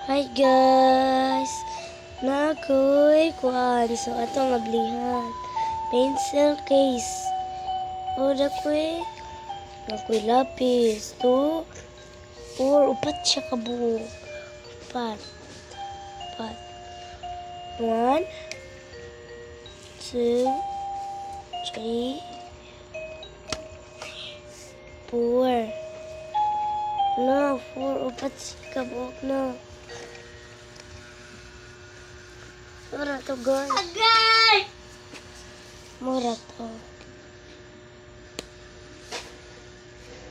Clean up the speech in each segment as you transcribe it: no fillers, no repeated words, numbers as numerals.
Hi guys! Nakoy kuan so ato maglihan. Pencil case. O nakoy lapis. 2, 4, upat siya kabuo. Upat. 1, 2, 3, 4. No, 4, upat siya kabuo no. Mura to guys. Agay! Mura to.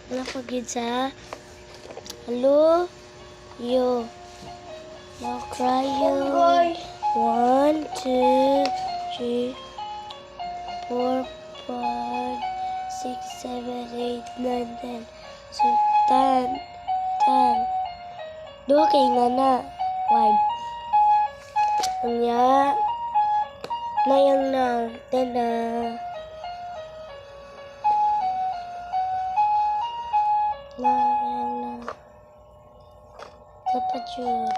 Wala ko gid sa hello yo. Now cry yo. 1, 2, 3, 4, 5, 6, 7, 8, 9, 10. So 10. Duha kay nga na. 5. Kanya na yung na. Then na. Dapat yun.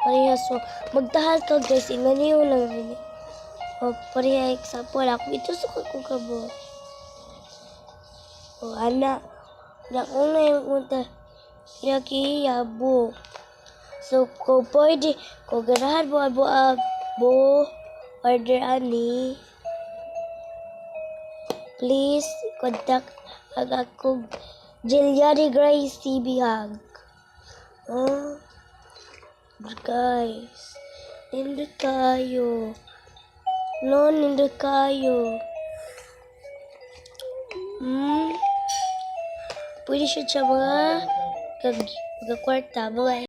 Pareha so. Magtahal ka guys. Inganiyo lang rin. O pareha example. Ako ito suka ko kabo. O anak. Nakong na yung unta. Yabo. So, kung pwede, kung ganahan mo order ani, please contact ang akong Jiliani Grace TV Hug. Oh, guys, nindot kayo. No, nindot kayo. Pwede siya mga kwarta, mga